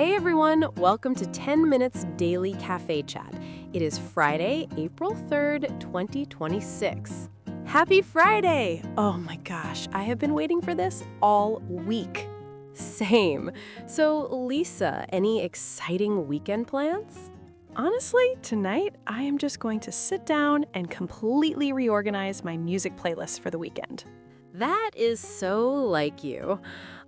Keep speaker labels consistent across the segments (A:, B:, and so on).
A: Hey everyone, welcome to 10 Minutes Daily Cafe Chat. It is Friday, April 3rd, 2026. Happy Friday! Oh my gosh, I have been waiting for this all week. Same. So, Lisa, any exciting weekend plans?
B: Honestly, tonight I am just going to sit down and completely reorganize my music playlist for the weekend.
A: That is so like you.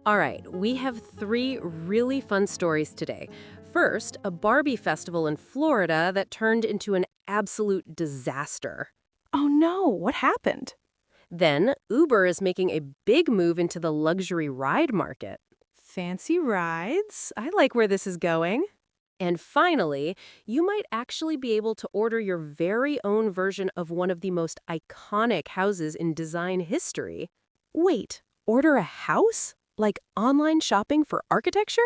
A: All right, we have 3 really fun stories today. First, a Barbie festival in Florida that turned into an absolute disaster.
B: Oh no, what happened?
A: Then, Uber is making a big move into the luxury ride market.
B: Fancy rides? I like where this is going.
A: And finally, you might actually be able to order your very own version of one of the most iconic houses in design history.
B: Wait, order a house? Like online shopping for architecture?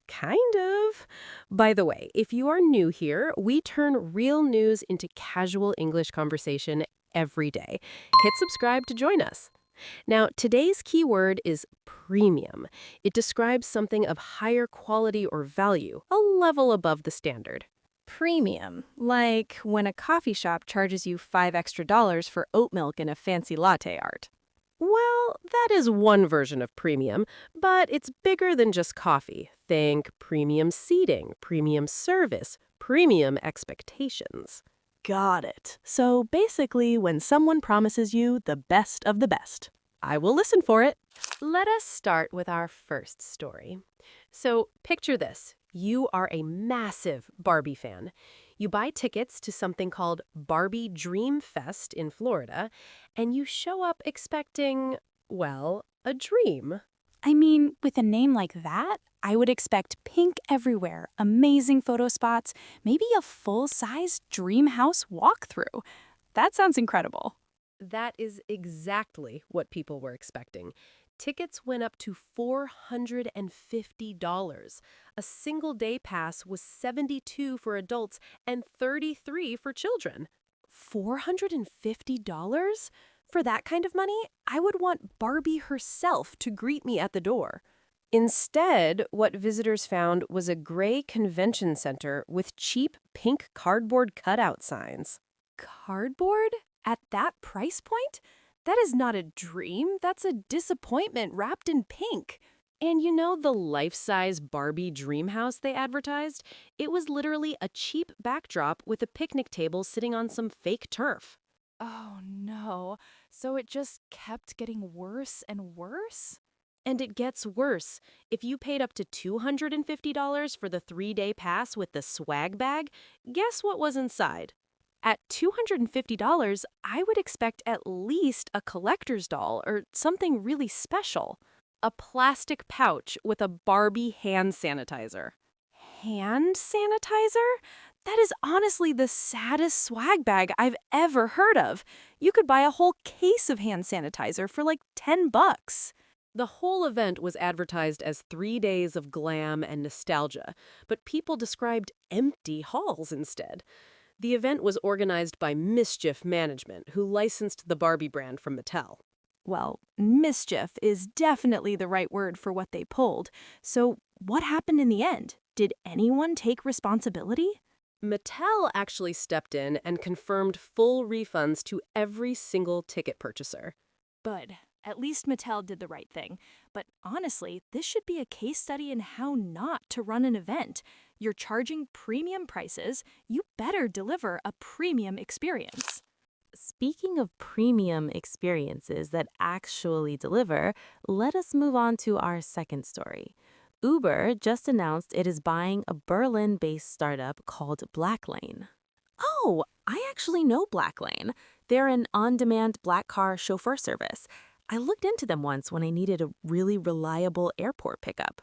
A: Kind of. By the way, if you are new here, we turn real news into casual English conversation every day. Hit subscribe to join us. Now, today's keyword is premium. It describes something of higher quality or value, a level above the standard.
B: Premium, like when a coffee shop charges you $5 extra for oat milk in a fancy latte art.
A: Well, that is one version of premium, but it's bigger than just coffee. Think premium seating, premium service, premium expectations.
B: Got it. So basically, when someone promises you the best of the best.
A: I will listen for it. Let us start with our first story. So picture this. You are a massive Barbie fan. You buy tickets to something called Barbie Dream Fest in Florida, and you show up expecting, well, a dream.
C: I mean, with a name like that, I would expect pink everywhere, amazing photo spots, maybe a full-size dream house walkthrough. That sounds incredible.
A: That is exactly what people were expecting. Tickets went up to $450. A single-day pass was $72 for adults and $33 for children. $450? For that kind of money, I would want Barbie herself to greet me at the door. Instead, what visitors found was a gray convention center with cheap pink cardboard cutout signs.
C: Cardboard? At that price point? That is not a dream, that's a disappointment wrapped in pink.
A: And you know the life-size Barbie dream house they advertised? It was literally a cheap backdrop with a picnic table sitting on some fake turf.
C: Oh no, so it just kept getting worse and worse?
A: And it gets worse. If you paid up to $250 for the 3-day pass with the swag bag, guess what was inside? At $250, I would expect at least a collector's doll or something really special. A plastic pouch with a Barbie hand sanitizer.
C: Hand sanitizer? That is honestly the saddest swag bag I've ever heard of. You could buy a whole case of hand sanitizer for like $10.
A: The whole event was advertised as 3 days of glam and nostalgia, but people described empty halls instead. The event was organized by Mischief Management, who licensed the Barbie brand from Mattel.
C: Well, mischief is definitely the right word for what they pulled. So what happened in the end? Did anyone take responsibility?
A: Mattel actually stepped in and confirmed full refunds to every single ticket purchaser.
C: Good. At least Mattel did the right thing. But honestly, this should be a case study in how not to run an event. You're charging premium prices, you better deliver a premium experience.
D: Speaking of premium experiences that actually deliver, let us move on to our second story. Uber just announced it is buying a Berlin-based startup called Blacklane. Oh, I actually know Blacklane. They're an on-demand black car chauffeur service. I looked into them once when I needed a really reliable airport pickup.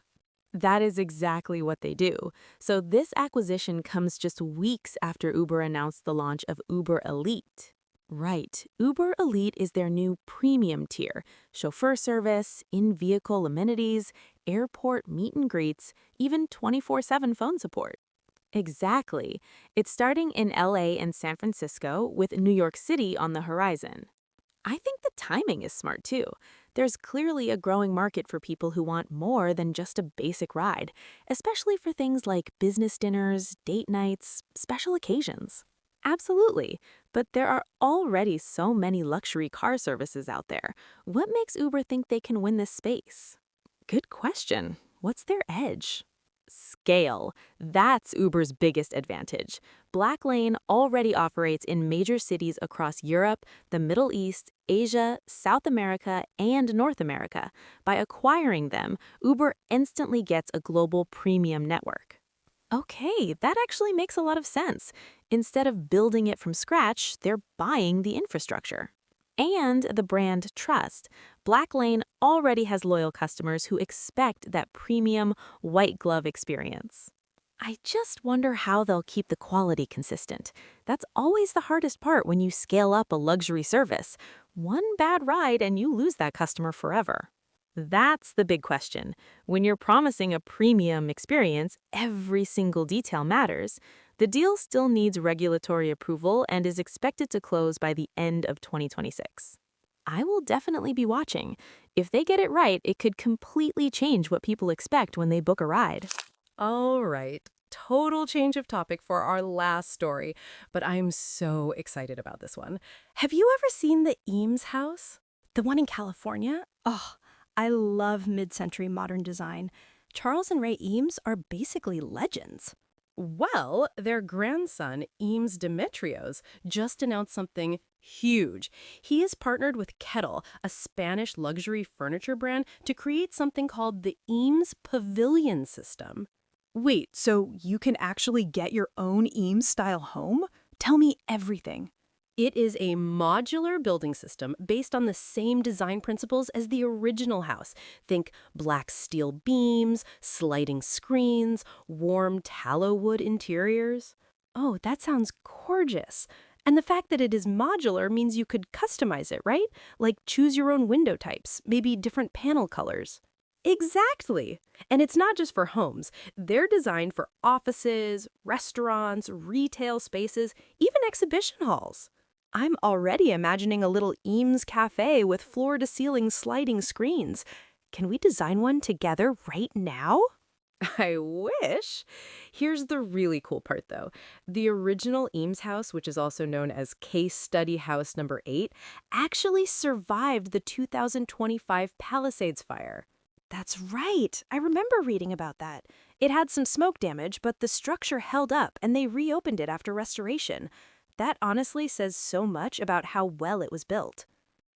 D: That is exactly what they do. So this acquisition comes just weeks after Uber announced the launch of Uber Elite. Right, Uber Elite is their new premium tier, chauffeur service, in-vehicle amenities, airport meet and greets, even 24/7 phone support. Exactly. It's starting in LA and San Francisco with New York City on the horizon. I think the timing is smart too. There's clearly a growing market for people who want more than just a basic ride, especially for things like business dinners, date nights, special occasions. Absolutely, but there are already so many luxury car services out there. What makes Uber think they can win this space? Good question. What's their edge? Scale. That's Uber's biggest advantage. Blacklane already operates in major cities across Europe, the Middle East, Asia, South America, and North America. By acquiring them, Uber instantly gets a global premium network. Okay, that actually makes a lot of sense. Instead of building it from scratch, they're buying the infrastructure. And the brand trust. Blacklane already has loyal customers who expect that premium white glove experience. I just wonder how they'll keep the quality consistent. That's always the hardest part when you scale up a luxury service. One bad ride and you lose that customer forever. That's the big question. When you're promising a premium experience, every single detail matters. The deal still needs regulatory approval and is expected to close by the end of 2026. I will definitely be watching. If they get it right, it could completely change what people expect when they book a ride.
B: All right, total change of topic for our last story, but I'm so excited about this one. Have you ever seen the Eames House? The one in California?
C: Oh, I love mid-century modern design. Charles and Ray Eames are basically legends.
B: Well, their grandson, Eames Demetrios, just announced something huge. He has partnered with Kettle, a Spanish luxury furniture brand, to create something called the Eames Pavilion System. Wait, so you can actually get your own Eames-style home? Tell me everything. It is a modular building system based on the same design principles as the original house. Think black steel beams, sliding screens, warm tallow wood interiors. Oh, that sounds gorgeous. And the fact that it is modular means you could customize it, right? Like choose your own window types, maybe different panel colors. Exactly. And it's not just for homes. They're designed for offices, restaurants, retail spaces, even exhibition halls. I'm already imagining a little Eames cafe with floor-to-ceiling sliding screens. Can we design one together right now? I wish. Here's the really cool part, though. The original Eames House, which is also known as Case Study House Number 8, actually survived the 2025 Palisades fire. That's right. I remember reading about that. It had some smoke damage, but the structure held up, and they reopened it after restoration. That honestly says so much about how well it was built.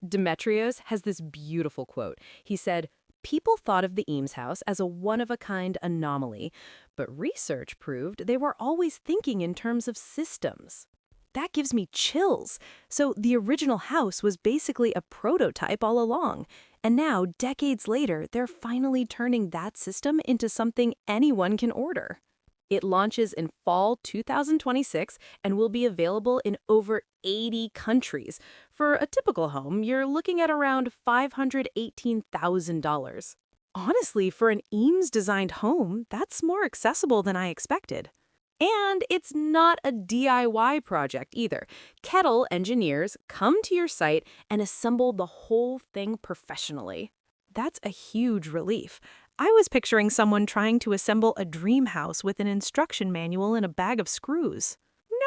B: Demetrios has this beautiful quote. He said, "People thought of the Eames House as a one-of-a-kind anomaly, but research proved they were always thinking in terms of systems." That gives me chills. So the original house was basically a prototype all along. And now, decades later, they're finally turning that system into something anyone can order. It launches in fall 2026 and will be available in over 80 countries. For a typical home, you're looking at around $518,000. Honestly, for an Eames-designed home, that's more accessible than I expected. And it's not a DIY project either. Kettle engineers come to your site and assemble the whole thing professionally. That's a huge relief. I was picturing someone trying to assemble a dream house with an instruction manual and a bag of screws. No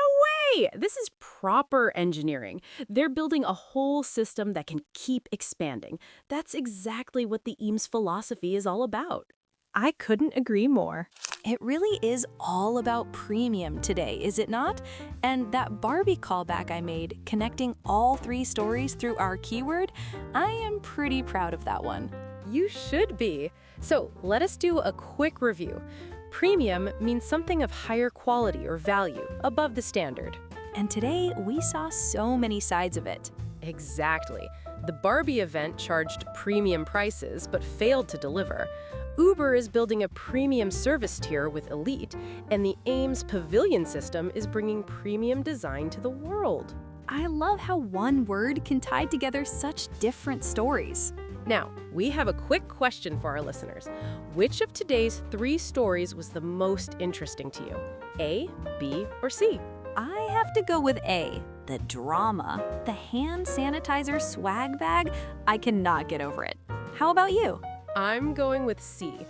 B: way! This is proper engineering. They're building a whole system that can keep expanding. That's exactly what the Eames philosophy is all about. I couldn't agree more.
C: It really is all about premium today, is it not? And that Barbie callback I made, connecting all three stories through our keyword, I am pretty proud of that one.
B: You should be. So let us do a quick review. Premium means something of higher quality or value, above the standard.
C: And today, we saw so many sides of it.
B: Exactly. The Barbie event charged premium prices but failed to deliver. Uber is building a premium service tier with Elite, and the Eames Pavilion System is bringing premium design to the world.
C: I love how one word can tie together such different stories.
B: Now, we have a quick question for our listeners. Which of today's 3 stories was the most interesting to you? A, B, or C?
C: I have to go with A, the drama. The hand sanitizer swag bag, I cannot get over it. How about you?
B: I'm going with C.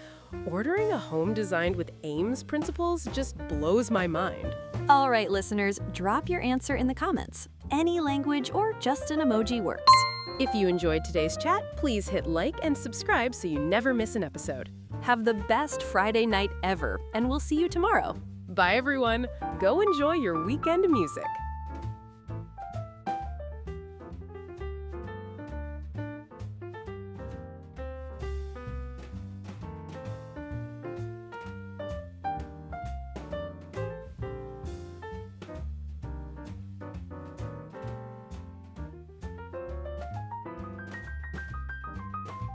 B: Ordering a home designed with Eames principles just blows my mind.
C: All right, listeners, drop your answer in the comments. Any language or just an emoji works.
B: If you enjoyed today's chat, please hit like and subscribe so you never miss an episode.
C: Have the best Friday night ever, and we'll see you tomorrow.
B: Bye, everyone. Go enjoy your weekend music.